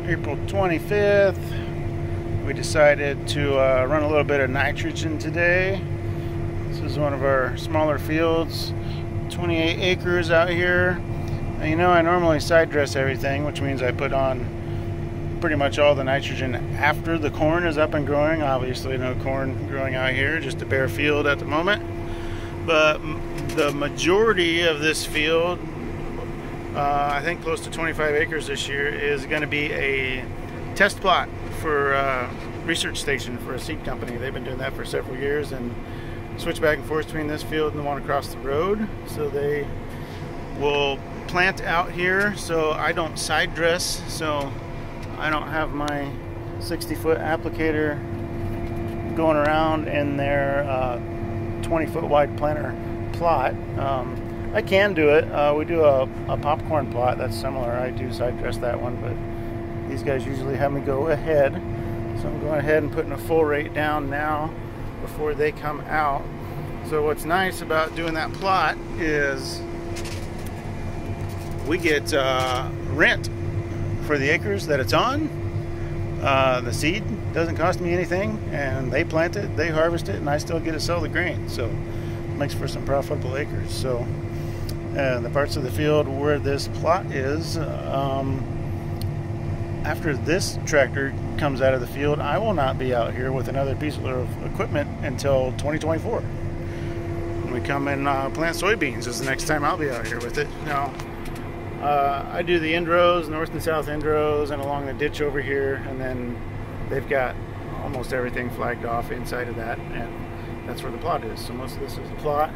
April 25th. We decided to run a little bit of nitrogen today. This is one of our smaller fields, 28 acres out here. And you know, I normally side dress everything, which means I put on pretty much all the nitrogen after the corn is up and growing. Obviously no corn growing out here, just a bare field at the moment. But the majority of this field, I think close to 25 acres this year, is going to be a test plot for a research station for a seed company. They've been doing that for several years and switch back and forth between this field and the one across the road. So they will plant out here, so I don't side dress, so I don't have my 60-foot applicator going around in their 20-foot wide planter plot. I can do it. We do a popcorn plot that's similar. I do side dress that one, but these guys usually have me go ahead. So I'm going ahead and putting a full rate down now before they come out. So what's nice about doing that plot is we get rent for the acres that it's on. The seed doesn't cost me anything, and they plant it, they harvest it, and I still get to sell the grain. So it makes for some profitable acres. So the parts of the field where this plot is, after this tractor comes out of the field, I will not be out here with another piece of equipment until 2024. When we come and plant soybeans is the next time I'll be out here with it. Now, I do the end rows, north and south end rows, and along the ditch over here, and then they've got almost everything flagged off inside of that, and that's where the plot is. So most of this is the plot.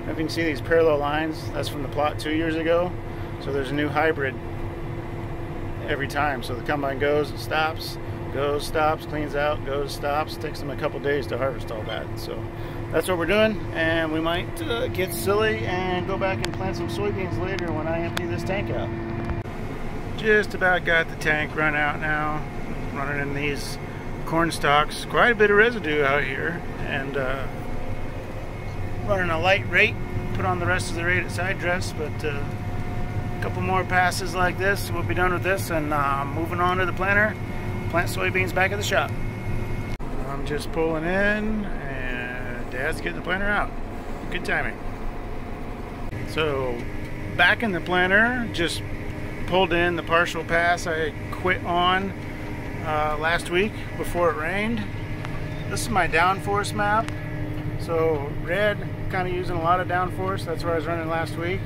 If you can see these parallel lines, that's from the plot 2 years ago. So there's a new hybrid every time. So the combine goes, it stops, goes, stops, cleans out, goes, stops. It takes them a couple days to harvest all that. So that's what we're doing, and we might get silly and go back and plant some soybeans later when I empty this tank out. Just about got the tank run out now. Running in these corn stalks. Quite a bit of residue out here, and running a light rate. Put on the rest of the rate at side dress, but a couple more passes like this, we'll be done with this, and moving on to the planter. Plant soybeans back at the shop. I'm just pulling in, and Dad's getting the planter out. Good timing. So back in the planter, just pulled in the partial pass I quit on last week before it rained. This is my downforce map. So red, kind of using a lot of downforce. That's where I was running last week.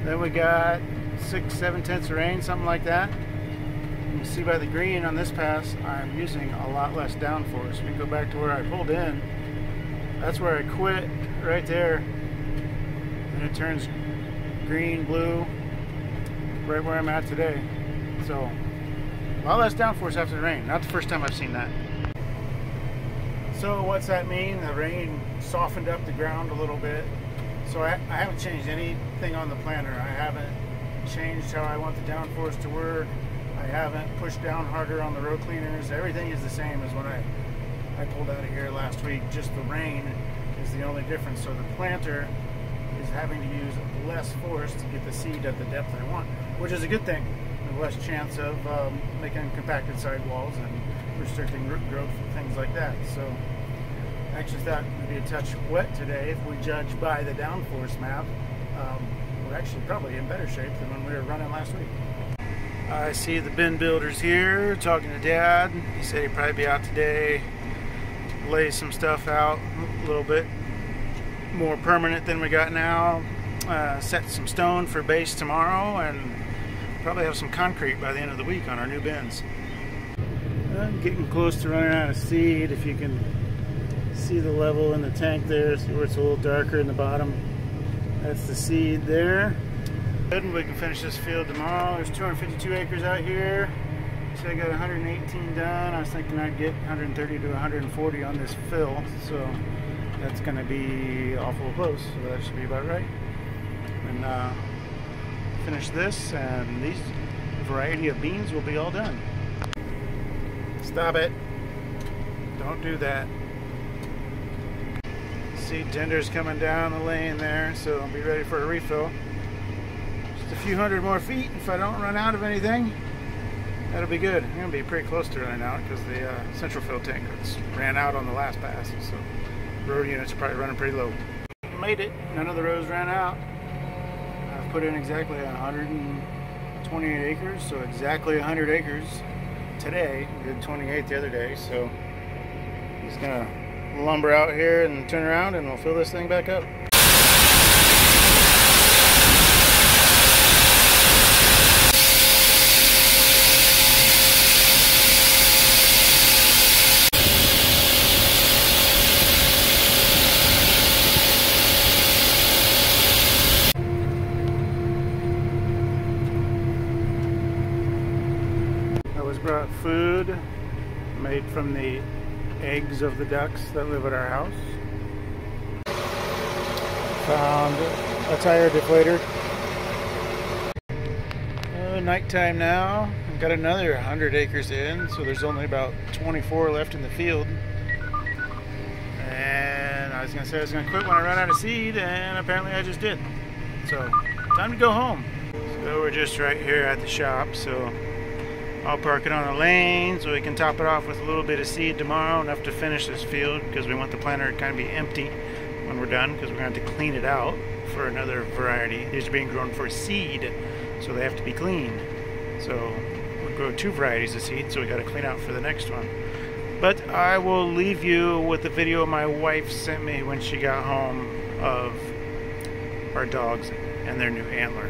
Then we got 6-7 tenths of rain, something like that. You can see by the green on this pass, I'm using a lot less downforce. We can go back to where I pulled in. That's where I quit, right there. And it turns green, blue, right where I'm at today. So a lot less downforce after the rain. Not the first time I've seen that. So what's that mean? The rain softened up the ground a little bit. So I haven't changed anything on the planter. I haven't changed how I want the downforce to work. I haven't pushed down harder on the row cleaners. Everything is the same as when I pulled out of here last week. Just the rain is the only difference. So the planter is having to use less force to get the seed at the depth I want, which is a good thing. Less chance of making compacted sidewalls and restricting root growth and things like that. So I actually thought it would be a touch wet today. If we judge by the downforce map, we're actually probably in better shape than when we were running last week. I see the bin builders here talking to Dad. He said he'd probably be out today, lay some stuff out a little bit more permanent than we got now, set some stone for base tomorrow, and probably have some concrete by the end of the week on our new bins. I'm getting close to running out of seed. If you can see the level in the tank there, see where it's a little darker in the bottom. That's the seed there. Good, and we can finish this field tomorrow. There's 252 acres out here. So I got 118 done. I was thinking I'd get 130 to 140 on this fill. So that's going to be awful close. So that should be about right. And finish this, and these variety of beans will be all done. Stop it. Don't do that. Seed tender's coming down the lane there, so I'll be ready for a refill. Just a few hundred more feet if I don't run out of anything. That'll be good. I'm going to be pretty close to running out because the central fill tank ran out on the last pass. So row units are probably running pretty low. Made it. None of the rows ran out. I've put in exactly 128 acres, so exactly 100 acres today. We did 28 the other day, so just going to lumber out here and turn around and we'll fill this thing back up. Brought food made from the eggs of the ducks that live at our house. Found a tire deflator. Nighttime now. I've got another 100 acres in, so there's only about 24 left in the field. And I was going to say I was going to quit when I run out of seed, and apparently I just did. So, time to go home. So we're just right here at the shop, so I'll park it on the lane so we can top it off with a little bit of seed tomorrow, enough to finish this field because we want the planter to kind of be empty when we're done because we're going to have to clean it out for another variety. These are being grown for seed, so they have to be cleaned. So we'll grow 2 varieties of seed, so we got to clean out for the next one. But I will leave you with the video my wife sent me when she got home of our dogs and their new antler.